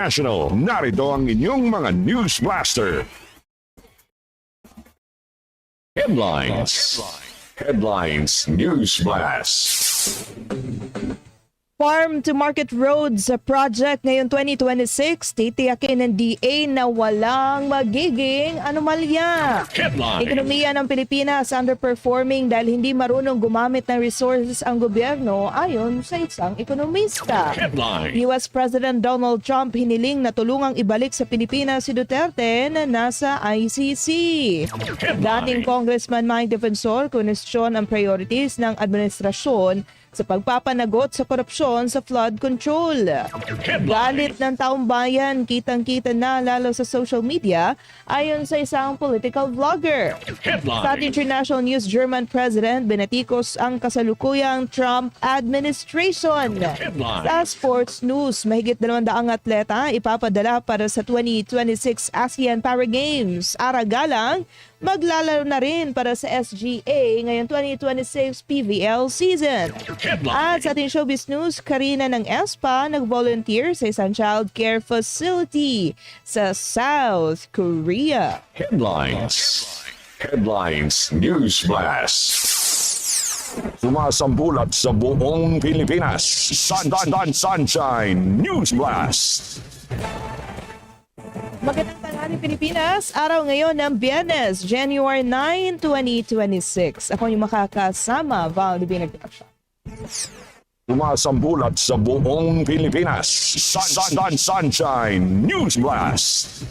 National, narito ang inyong mga News Blaster. Headlines News Blast. Farm to Market Roads project ngayon 2026, titiyakin ng DA na walang magiging anomalya. Ekonomiya ng Pilipinas underperforming dahil hindi marunong gumamit ng resources ang gobyerno ayon sa isang ekonomista. US President Donald Trump hiniling na tulungang ibalik sa Pilipinas si Duterte na nasa ICC. Dating Congressman Mike Defensor kunestyon ang priorities ng administrasyon sa pagpapanagot sa korupsyon sa flood control. Galit ng taong bayan, kitang-kita na lalo sa social media ayon sa isang political vlogger. Sa International News, German President binatikos ang kasalukuyang Trump administration. Sa Sports News, mahigit 200 atleta ipapadala para sa 2026 ASEAN Para Games. Aragalang maglalaro na rin para sa SGA ngayong 2026 PVL season. At sa ating showbiz news, Karina ng ESPA nag-volunteer sa isang child care facility sa South Korea. Headlines News Blast. Sumasambulat sa buong Pilipinas. Sunshine News Blast. Magandang tanghali Pilipinas, araw ngayon ng Biyernes, January 9, 2026. Ako yung makakasama, Val Divina Production. Sumasambulat sa buong Pilipinas. Sunshine News Blast.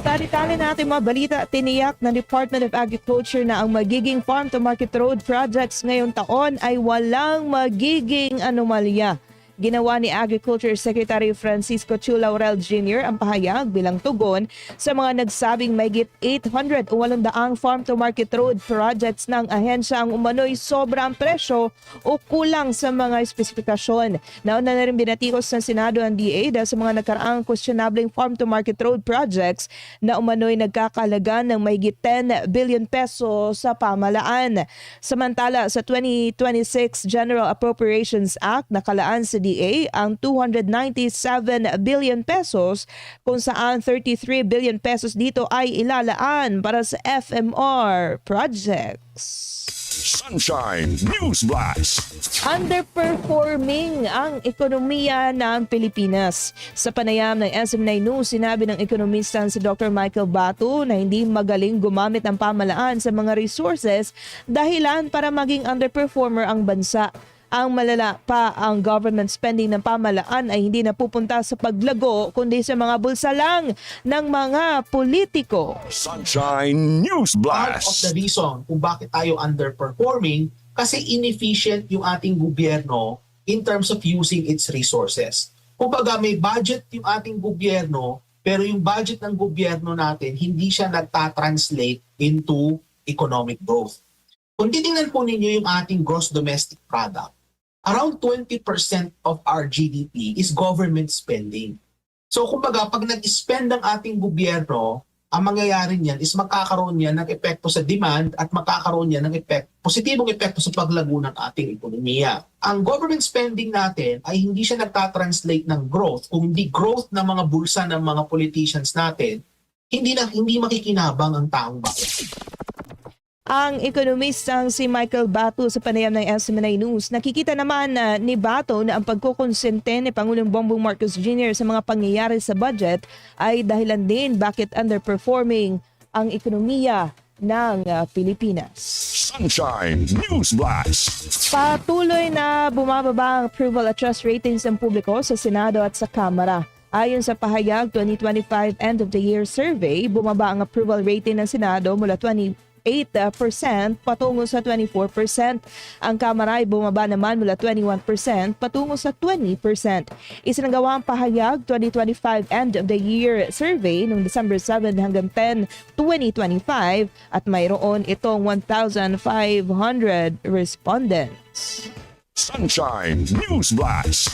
Tali-tali natin mga balita, tiniyak ng Department of Agriculture na ang magiging Farm to Market Road projects ngayong taon ay walang magiging anomalya. Ginawa ni Agriculture Secretary Francisco Chu Laurel Jr. ang pahayag bilang tugon sa mga nagsabing mahigit 800 o 800 farm-to-market road projects ng ahensya ang umano'y sobrang presyo o kulang sa mga espesifikasyon. Nauna na rin binatikos ng Senado ang DA dahil sa mga nagkaraang questionableng farm-to-market road projects na umano'y nagkakalaga ng mahigit 10 billion peso sa pamalaan. Samantala, sa 2026 General Appropriations Act, nakalaan sa DA ang 297 billion pesos kung saan 33 billion pesos dito ay ilalaan para sa FMR projects. Sunshine News Blast. Underperforming ang ekonomiya ng Pilipinas. Sa panayam ng SM9 News, sinabi ng ekonomista si Dr. Michael Batu na hindi magaling gumamit ng pamalaan sa mga resources dahilan para maging underperformer ang bansa. Ang malala pa, ang government spending ng pamalaan ay hindi napupunta sa paglago kundi sa mga bulsa lang ng mga politiko. Sunshine News Part of Blast. the reason kung bakit tayo underperforming kasi inefficient yung ating gobyerno in terms of using its resources. Kumbaga may budget yung ating gobyerno pero yung budget ng gobyerno natin hindi siya nagtatranslate into economic growth. Kung titingnan po ninyo yung ating gross domestic product, around 20% of our GDP is government spending. So kumbaga, pag nag-spend ang ating gobyerno, ang mangyayari niyan is magkakaroon niyan ng epekto sa demand at magkakaroon niyan ng positibong epekto sa paglago ng ating ekonomiya. Ang government spending natin ay hindi siya nagtatranslate ng growth. Kung hindi growth ng mga bulsa ng mga politicians natin, hindi makikinabang ang taong bayan. Ang ekonomistang si Michael Batu sa panayam ng SM9 News, nakikita naman ni Batu na ang pagkukonsente ni Pangulong Bongbong Marcos Jr. sa mga pangyayari sa budget ay dahilan din bakit underperforming ang ekonomiya ng Pilipinas. Sunshine News Blast. Patuloy na bumababa ang approval at trust ratings ng publiko sa Senado at sa Kamara. Ayon sa pahayag 2025 End of the Year Survey, bumaba ang approval rating ng Senado mula 28% patungo sa 24%. Ang Kamara ay bumaba naman mula 21% patungo sa 20%. Isinagawa ang pahayag 2025 End of the Year Survey noong December 7 hanggang 10, 2025 at mayroon itong 1,500 respondents. Sunshine News Blast.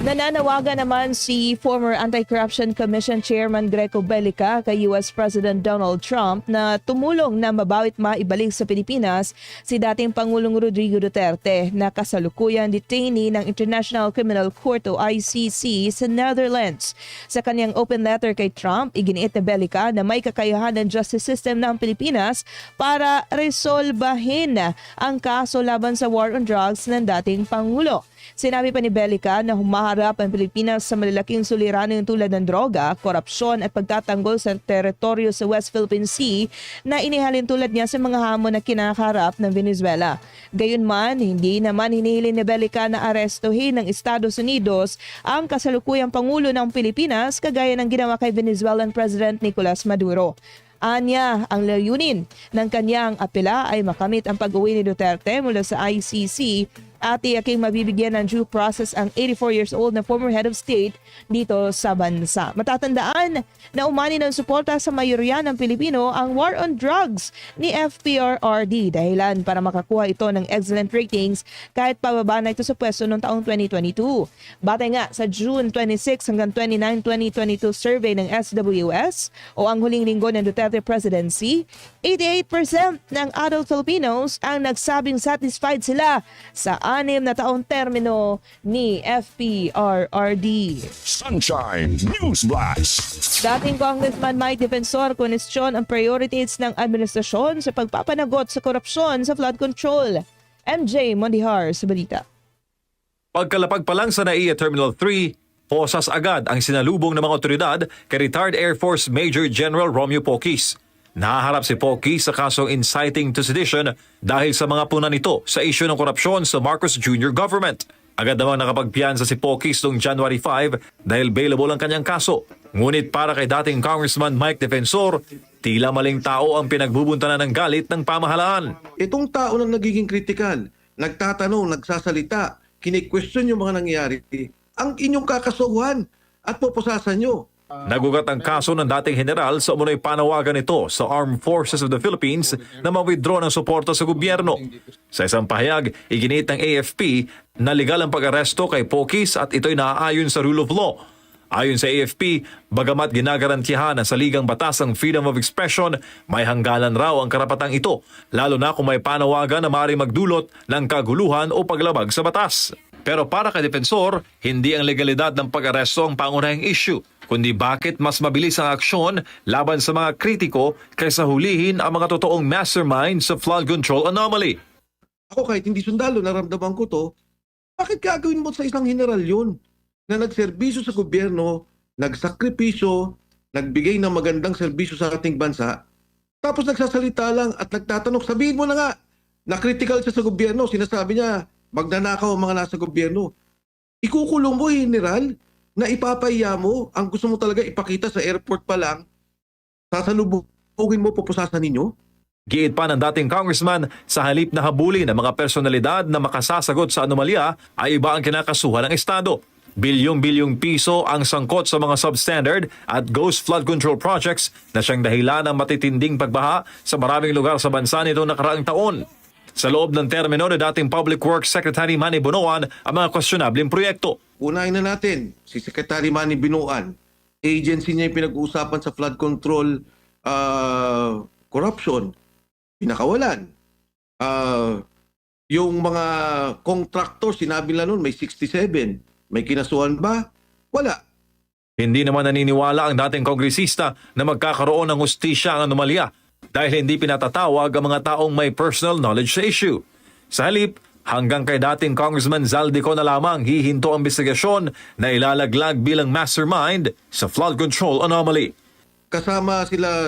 Nananawagan naman si former Anti-Corruption Commission Chairman Greco Bellica kay US President Donald Trump na tumulong na mabawit maibalik sa Pilipinas si dating Pangulong Rodrigo Duterte na kasalukuyan detainee ng International Criminal Court o ICC sa Netherlands. Sa kanyang open letter kay Trump, iginiit ni Bellica na may kakayahan ng justice system ng Pilipinas para resolbahin ang kaso laban sa war on drugs ng dating Pangulo. Sinabi pa ni Bellica na humaharap ang Pilipinas sa malalaking suliranin tulad ng droga, korupsyon at pagtatanggol sa teritoryo sa West Philippine Sea na inihalin tulad niya sa mga hamon na kinakaharap ng Venezuela. Gayunman, hindi naman hinihilin ni Bellica na arestuhin ng Estados Unidos ang kasalukuyang Pangulo ng Pilipinas kagaya ng ginawa kay Venezuelan President Nicolas Maduro. Anya, ang layunin ng kanyang apela ay makamit ang pag-uwi ni Duterte mula sa ICC at tiyaking mabibigyan ng due process ang 84 years old na former head of state dito sa bansa. Matatandaan na umani ng suporta sa mayorya ng Pilipino ang war on drugs ni FPRRD dahilan para makakuha ito ng excellent ratings kahit pababa na ito sa pwesto noong taong 2022. Batay nga sa June 26 hanggang 29, 2022 survey ng SWS o ang huling linggo ng Duterte presidency, 88% ng adult Filipinos ang nagsabing satisfied sila sa 6 na taong termino ni FPRRD. Sunshine News Blast. Dating Congressman Mike Defensor kunestyon ang priorities ng administrasyon sa pagpapanagot sa korupsyon sa flood control. MJ Mondihar sa balita. Pagkalapag pa lang sa NAIA Terminal 3, posas agad ang sinalubong ng mga otoridad kay retired Air Force Major General Romeo Poquis. Nahaharap si Poquis sa kasong inciting to sedition dahil sa mga puna nito sa isyu ng korupsyon sa Marcos Jr. government. Agad namang nakapagpiyansa si Poquis noong January 5 dahil bailable ang kanyang kaso. Ngunit para kay dating Congressman Mike Defensor, tila maling tao ang pinagbubuntanan ng galit ng pamahalaan. Itong tao na nagiging kritikal, nagtatanong, nagsasalita, kini-question yung mga nangyayari, ang inyong kakasuhan at pupusasan nyo. Nagugat ang kaso ng dating general sa umunoy panawagan nito sa Armed Forces of the Philippines na ma-withdraw ng suporta sa gobyerno. Sa isang pahayag, iginiit ng AFP na legal ang pag-aresto kay Poquis at ito'y naaayon sa rule of law. Ayon sa AFP, bagamat ginagarantiyahan ng saligang batas ang freedom of expression, may hangganan raw ang karapatang ito, lalo na kung may panawagan na maaaring magdulot ng kaguluhan o paglabag sa batas. Pero para kay Defensor, hindi ang legalidad ng pag-aresto ang pangunahing issue, kundi bakit mas mabilis ang aksyon laban sa mga kritiko kaysa hulihin ang mga totoong mastermind sa flood control anomaly. Ako kahit hindi sundalo, naramdaman ko to, bakit gagawin mo sa isang general yun na nagserbisyo sa gobyerno, nagsakripisyo, nagbigay ng magandang serbisyo sa ating bansa, tapos nagsasalita lang at nagtatanong, sabihin mo na nga, na-critical siya sa gobyerno, sinasabi niya, magnanakaw ang mga nasa gobyerno. Ikukulong mo, general, na ipapahiya mo, ang gusto mo talaga ipakita sa airport pa lang, sasalubugin mo, pupusasan ninyo? Giit pa ng dating congressman, sa halip na habulin ng mga personalidad na makasasagot sa anomalya ay iba ang kinakasuhan ng Estado. Bilyong-bilyong piso ang sangkot sa mga substandard at ghost flood control projects na siyang dahilan ng matitinding pagbaha sa maraming lugar sa bansa nitong nakaraang taon. Sa loob ng termino ni dating Public Works Secretary Manny Bonoan ang mga kwestiyonableng proyekto. Unahin na natin, si Secretary Manny Binuan, agency niya yung pinag-uusapan sa flood control corruption, pinakawalan. Yung mga contractor, sinabi lang nun, may 67. May kinasuhan ba? Wala. Hindi naman naniniwala ang dating kongresista na magkakaroon ng hustisya ang anomalya dahil hindi pinatatawag ang mga taong may personal knowledge sa issue. Sa halip, hanggang kay dating Congressman Zaldico na lamang hihinto ang investigasyon na ilalaglag bilang mastermind sa flood control anomaly. Kasama sila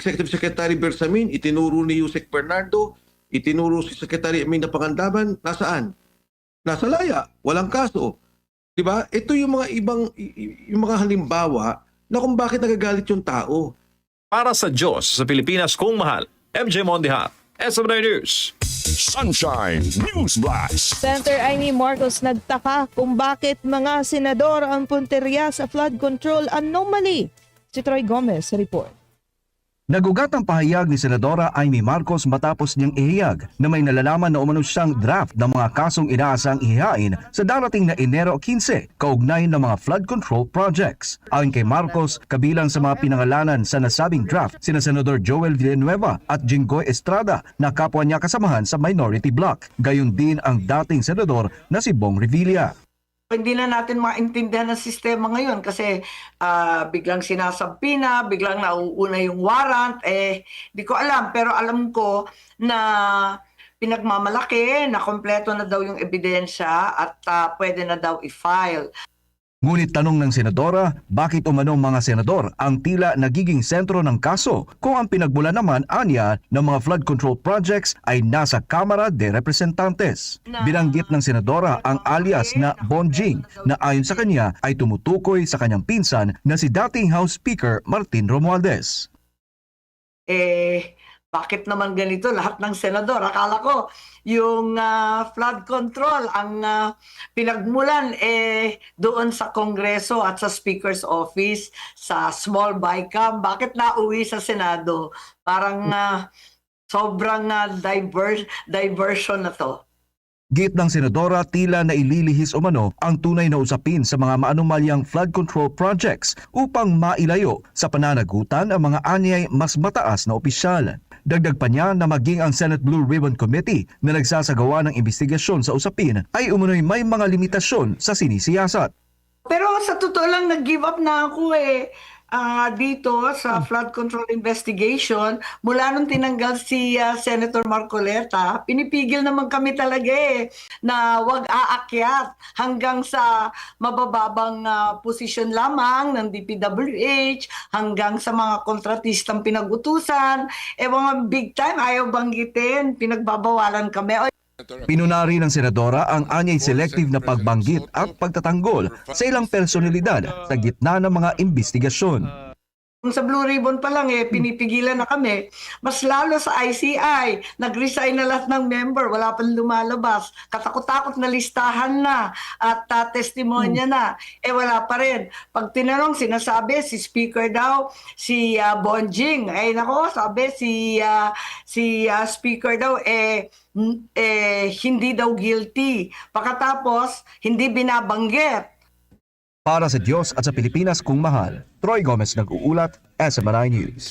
Executive Secretary Bersamin, itinuro ni Yusek Bernardo, itinuro si Secretary Aminda Pangandaman, nasaan? Nasa laya, walang kaso. Diba? Ito yung mga halimbawa na kung bakit nagagalit yung tao. Para sa Diyos, sa Pilipinas kung mahal, MJ Mondiha, SMNI News. Sunshine News Blast. Senator Amy Marcos nagtaka kung bakit mga senador ang punteriya sa flood control anomaly. Si Troy Gomez sa report. Nagugat ang pahayag ni Senadora Amy Marcos matapos niyang ihayag na may nalalaman na umano siyang draft ng mga kasong inaasang ihain sa darating na Enero 15 kaugnay ng mga flood control projects. Ayon kay Marcos, kabilang sa mga pinangalanan sa nasabing draft sina Senador Joel Villanueva at Jinggoy Estrada na kapwa niya kasamahan sa minority bloc. Gayon din ang dating senador na si Bong Revilla. Hindi na natin maintindihan ang sistema ngayon kasi biglang sinasabi na, biglang nauuna yung warrant, di ko alam. Pero alam ko na pinagmamalaki na kompleto na daw yung ebidensya at pwede na daw i-file. Ngunit tanong ng senadora, bakit umanong mga senador ang tila nagiging sentro ng kaso kung ang pinagbula naman anya ng mga flood control projects ay nasa Kamara de Representantes. Binanggit ng senadora ang alias na Bonjing na ayon sa kanya ay tumutukoy sa kanyang pinsan na si dating House Speaker Martin Romualdez. Bakit naman ganito lahat ng senador? Akala ko yung flood control ang pinagmulan doon sa Kongreso at sa Speaker's Office, sa small BICAM. Bakit nauwi sa Senado? Parang sobrang diversion na to. Git ng senadora, tila na ililihis umano ang tunay na usapin sa mga maanumalyang flood control projects upang mailayo sa pananagutan ang mga anyay mas mataas na opisyal. Dagdag pa niya na maging ang Senate Blue Ribbon Committee na nagsasagawa ng investigasyon sa usapin ay umunoy may mga limitasyon sa sinisiyasat. Pero sa totoo lang, nag-give up na ako dito sa flood control investigation. Mula nung tinanggal si Senator Marcoleta, pinipigil naman kami talaga na wag aakyat hanggang sa mabababang posisyon lamang ng DPWH, hanggang sa mga kontratistang pinag-utusan. Mga big time, ayaw banggitin, pinagbabawalan kami. Pinunari ng senadora ang anyay selective na pagbanggit at pagtatanggol sa ilang personalidad sa gitna ng mga investigasyon. Sa Blue Ribbon pa lang pinipigilan na kami. Mas lalo sa ICI, nag-resign na lahat ng member, wala pang lumalabas. Katakot-takot na listahan na at testimonya na. Wala pa rin. Pag tinanong, sinasabi si Speaker daw, si Bonjing. Nako, sabi si Speaker daw, hindi daw guilty. Pagkatapos, hindi binabanggit. Para sa Diyos at sa Pilipinas kung mahal, Troy Gomez nag-uulat, SMNI News.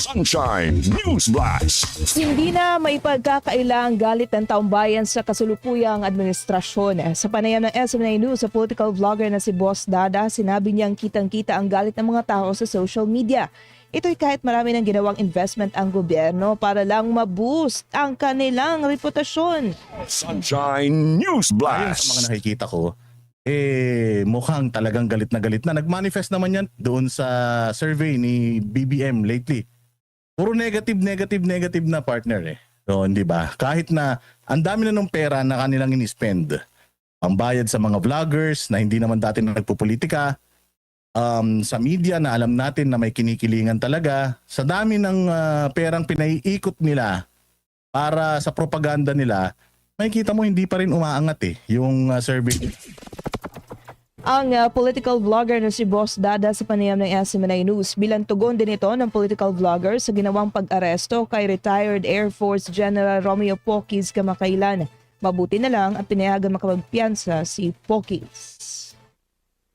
Sunshine News Blast. Hindi na maipagkakaila ang galit ng taong bayan sa kasulukuyang administrasyon. Sa panayam ng SMNI News sa political vlogger na si Boss Dada, sinabi niyang kitang-kita ang galit ng mga tao sa social media. Ito'y kahit marami ng ginawang investment ang gobyerno para lang ma-boost ang kanilang reputasyon. Sunshine News Ayon Blast. sa mga nakikita ko, mukhang talagang galit na galit na. Nag-manifest naman yan doon sa survey ni BBM lately. Puro negative na partner So, hindi ba? Kahit na ang dami na ng pera na kanilang in-spend. Ang bayad sa mga vloggers na hindi naman dati na nagpupolitika. Sa media na alam natin na may kinikilingan talaga. Sa dami ng perang pinaiikot nila para sa propaganda nila, makikita mo hindi pa rin umaangat yung survey. Ang political vlogger na si Boss Dada sa panayam ng SMNI News bilang tugon din ito ng political vlogger sa ginawang pag-aresto kay retired Air Force General Romeo Poquis kamakailan. Mabuti na lang at pinayagan makapagpiyansa si Poquis.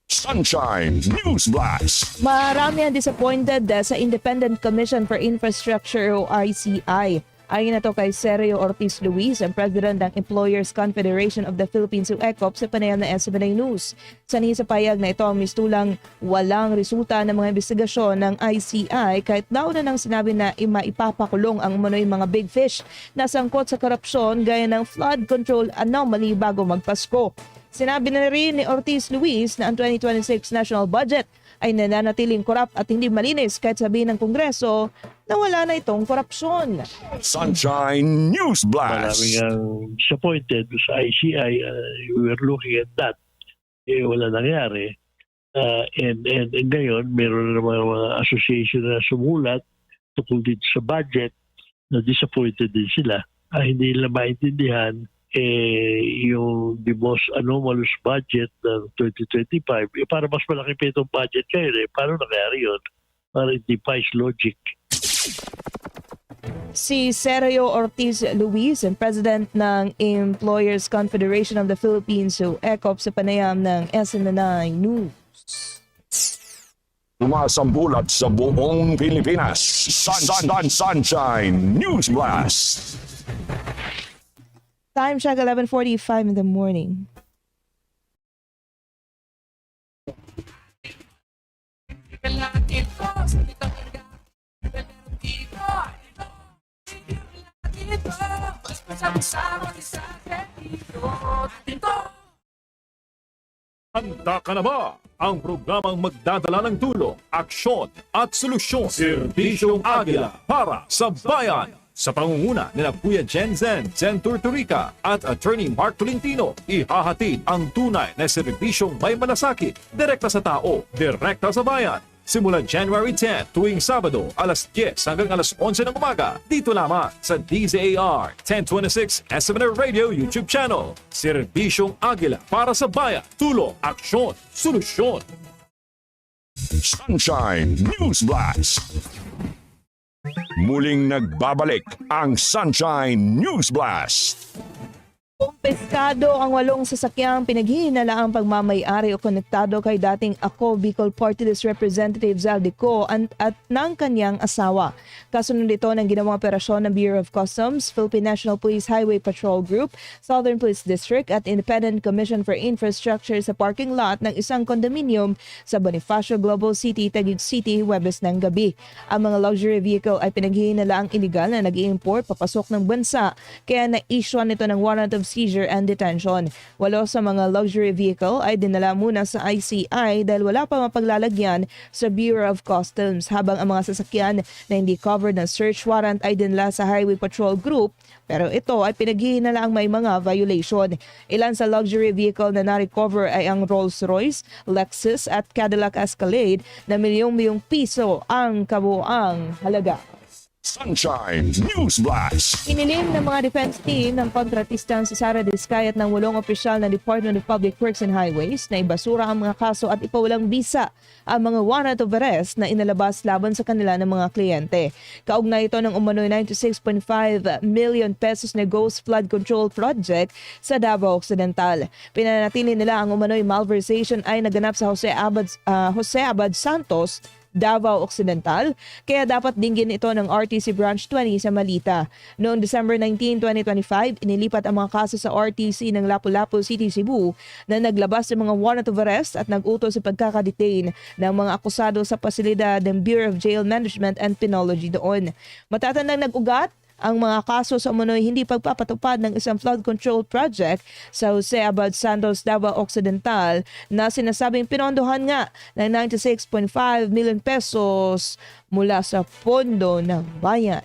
Sunshine News Blast. Marami ang disappointed sa Independent Commission for Infrastructure o ICI. Ayon na to kay Sergio Ortiz Luis, ang President ng Employers Confederation of the Philippines o ECOP sa panayam ng SMNI News. Sanhi sa payag na ito ang mistulang walang resulta ng mga investigasyon ng ICI kahit nauna nang sinabi na maipapakulong ang umano'y mga big fish na sangkot sa korupsyon gaya ng flood control anomaly bago magpasko. Sinabi na rin ni Ortiz Luis na ang 2026 national budget ay nananatiling korap at hindi malinis kahit sabihin ng Kongreso na wala na itong korupsyon. Sunshine News Blast. Maraming ang disappointed sa ICI. We were looking at that. Wala nangyari. And ngayon, meron na mga association na sumulat tungkol dito sa budget na disappointed din sila. Hindi nila maintindihan yung the most anomalous budget ng 2025, para mas malaki pa itong budget kayo paano nangyari yun? Para it defies logic. Si Sergio Ortiz Luis, ang president ng Employers Confederation of the Philippines o ECOP sa panayam ng SN9 News. Sumasambulat sa buong Pilipinas. Sunshine News Blast. Time check 11:45 in the morning. Handa ka na ba? Ang programang magdadala ng tulong, aksyon at solusyon. Serbisyong Agila para sa bayan. Sa pangunguna ni Kuya Jensen, Zen Turturica at Attorney Mark Tolentino, ihahatid ang tunay na serbisyong may malasakit, direkta sa tao, direkta sa bayan. Simulan January 10 tuwing Sabado, alas 10 hanggang alas 11 ng umaga. Dito lamang sa DZAR 1026 SMNR Radio YouTube channel. Serbisyong Agila para sa bayan. Tulong, aksyon, solusyon. Sunshine News Blast. Muling nagbabalik ang Sunshine News Blast. Kumpeskado ang 8 sasakyang pinaghihinalaang pagmamay-ari o konektado kay dating Ako Bicol Party List Representative Zaldico at ng kanyang asawa. Kasunod ito ng ginawang operasyon ng Bureau of Customs, Philippine National Police Highway Patrol Group, Southern Police District at Independent Commission for Infrastructure sa parking lot ng isang kondominium sa Bonifacio Global City, Taguig City, Huwebes ng gabi. Ang mga luxury vehicle ay pinaghihinalaang illegal na nag-i-import papasok ng bansa kaya na-issuean nito ng warrant of seizure and detention. 8 sa mga luxury vehicle ay dinala muna sa ICI dahil wala pa mapaglalagyan sa Bureau of Customs, habang ang mga sasakyan na hindi covered ng search warrant ay dinala sa Highway Patrol Group, pero ito ay pinaghihinalaang may mga violation. Ilan sa luxury vehicle na na-recover ay ang Rolls-Royce, Lexus at Cadillac Escalade na milyong-milyong piso ang kabuuang halaga. Sunshine News Blast. Iniling ng mga defense team ng kontratistang si Sara Diskayat ng 8 opisyal ng Department of Public Works and Highways na ibasura ang mga kaso at ipawalang bisa ang mga warrant of arrest na inalabas laban sa kanila ng mga kliyente. Kaugnay ito ng umano'y 96.5 million pesos na Ghost Flood Control Project sa Davao Occidental. Pinanatili nila ang umano'y malversation ay naganap sa Jose Abad Santos, Davao Occidental, kaya dapat dinggin ito ng RTC Branch 20 sa Malita. Noong December 19, 2025, inilipat ang mga kaso sa RTC ng Lapu-Lapu City, Cebu na naglabas ng mga warrant of arrest at nag-utos sa pagkakadetain ng mga akusado sa pasilidad ng Bureau of Jail Management and Penology doon. Matatandang nag-ugat ang mga kaso sa umano'y hindi pagpapatupad ng isang flood control project sa Jose Abad Santos, Davao Occidental na sinasabing pinondohan nga ng 96.5 million pesos mula sa pondo ng bayan.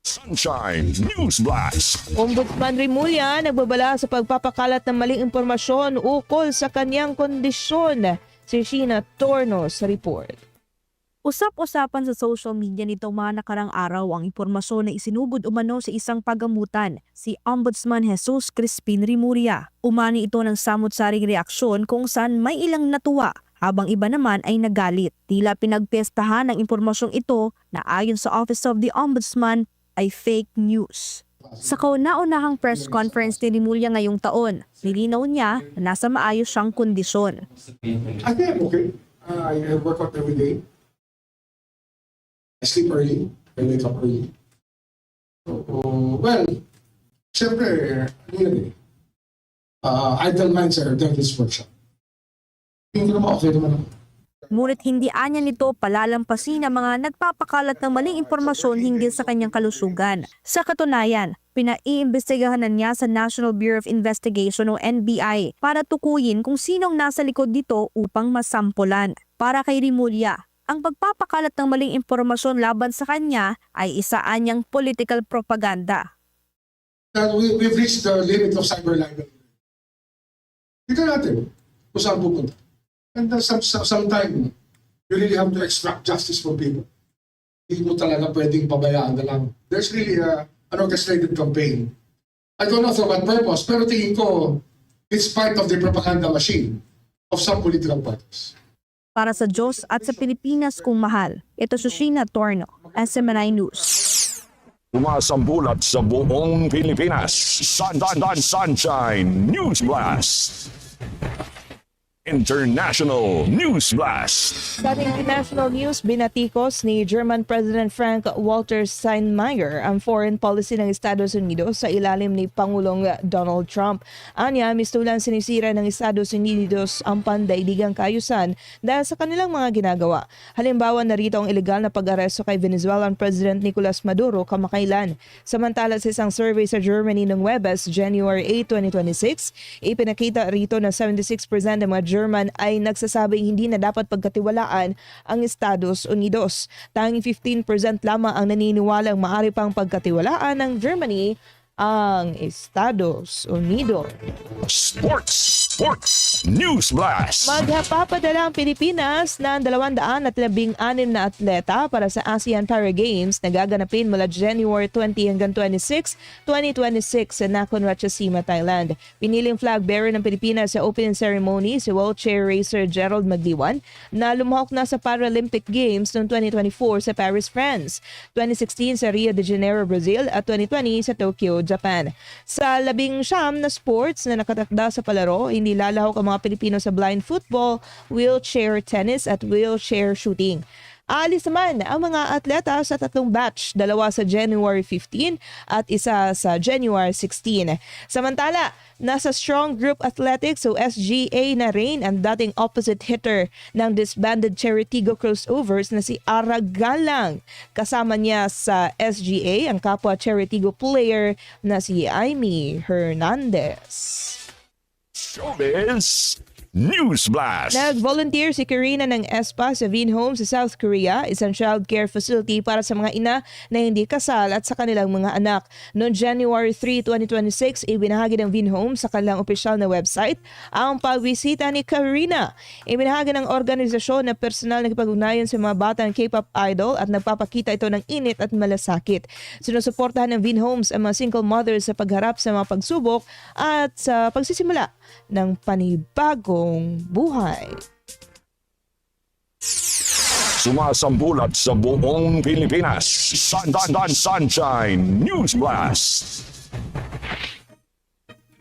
Sunshine News Blast. Ombudsman Rimulya nagbabala sa pagpapakalat ng maling impormasyon ukol sa kanyang kondisyon. Si Sheena Torno sa report. Usap-usapan sa social media nitong mga nakarang araw ang impormasyon na isinugod umano sa isang pagamutan si Ombudsman Jesus Crispin Rimulya. Umani ito ng samot-saring reaksyon kung saan may ilang natuwa habang iba naman ay nagalit. Tila pinagpestahan ng impormasyong ito na ayon sa Office of the Ombudsman ay fake news. Sa kauna-unahang press conference ni Rimulya ngayong taon, nilinaw niya na nasa maayos siyang kondisyon. I think I'm okay. I work out every day. I sleep early. I wake up early. Well, siyempre, ano yun idle minds are devil's workshop. Hindi naman okay naman ako. Ngunit hindi anya nito palalampasin ang mga nagpapakalat ng maling impormasyon hinggil sa kanyang kalusugan. Sa katunayan, pinaiimbestigahan na niya sa National Bureau of Investigation o NBI para tukuyin kung sinong nasa likod dito upang masampulan. Para kay Rimulya, ang pagpapakalat ng maling impormasyon laban sa kanya ay isaan niyang political propaganda. We've reached the limit of cyber libel. Tignan natin kung saan pupunta. And sometime, you really have to extract justice from people. Hindi mo talaga pwedeng pabayaan na lang. There's really an orchestrated campaign. I don't know for what purpose, pero tingin ko, it's part of the propaganda machine of some political parties. Para sa Diyos at sa Pilipinas kung mahal. Ito si Sheena Torno, SMNI News. Sumasambulat sa buong Pilipinas. Sunshine News Blast. International News Blast. Sa ating international news, binatikos ni German President Frank-Walter Steinmeier ang foreign policy ng Estados Unidos sa ilalim ni Pangulong Donald Trump. Anya, mistulang sinisira ng Estados Unidos ang pandaigdigang kaayusan dahil sa kanilang mga ginagawa. Halimbawa, narito ang ilegal na pag-aresto kay Venezuelan President Nicolas Maduro kamakailan. Samantala, sa isang survey sa Germany noong Webes, January 8, 2026, ipinakita rito na 76% ng mga German ay nagsasabing hindi na dapat pagkatiwalaan ang Estados Unidos. Tanging 15% lamang ang naniniwalang maaari pang pagkatiwalaan ng Germany ang Estados Unidos. Sports News Blast. Magpapadala ang Pilipinas ng 216 na atleta para sa ASEAN Para Games na gaganapin mula January 20 hanggang 26, 2026 sa Nakhon Ratchasima, Thailand. Piniling flag bearer ng Pilipinas sa opening ceremony si wheelchair racer Gerald Magliwan na lumahok na sa Paralympic Games noong 2024 sa Paris, France, 2016 sa Rio de Janeiro, Brazil at 2020 sa Tokyo, Japan. Sa 19 na sports na nakatakda sa palaro, hindi lalahok ang mga Pilipino sa blind football, wheelchair tennis at wheelchair shooting. Aalis naman ang mga atleta sa tatlong batch, dalawa sa January 15 at isa sa January 16. Samantala, nasa Strong Group Athletics o SGA na rin ang dating opposite hitter ng disbanded Cheritigo Crossovers na si Ara Galang. Kasama niya sa SGA ang kapwa Cheritigo player na si Aimee Hernandez. Showbiz News Blast. Nag-volunteer si Karina ng ESPA sa Vinhome sa South Korea, isang child care facility para sa mga ina na hindi kasal at sa kanilang mga anak. Noong January 3, 2026, ibinahagi ng Vinhome sa kanilang opisyal na website ang pagbisita ni Karina. Ibinahagi ng organisasyon na personal na kipag-ugnayan sa mga batang K-pop idol at nagpapakita ito ng init at malasakit. Sinusuportahan ng Vinhomes ang mga single mothers sa pagharap sa mga pagsubok at sa pagsisimula ng panibagong buhay. Sumasambulat sa buong Pilipinas. Sunshine News Blast.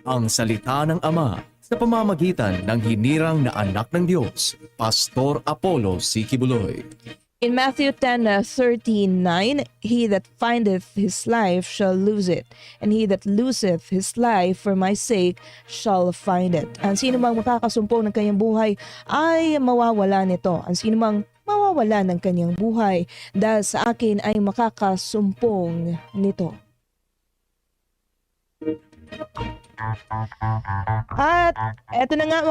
Ang salita ng Ama sa pamamagitan ng hinirang na anak ng Diyos, Pastor Apollo C. Kibuloy. In Matthew 10:39, he that findeth his life shall lose it, and he that loseth his life for my sake shall find it. Ang sino mang makakasumpong ng kanyang buhay ay mawawala nito. Ang sino mang mawawala ng kanyang buhay dahil sa akin ay makakasumpong nito. At eto na nga mga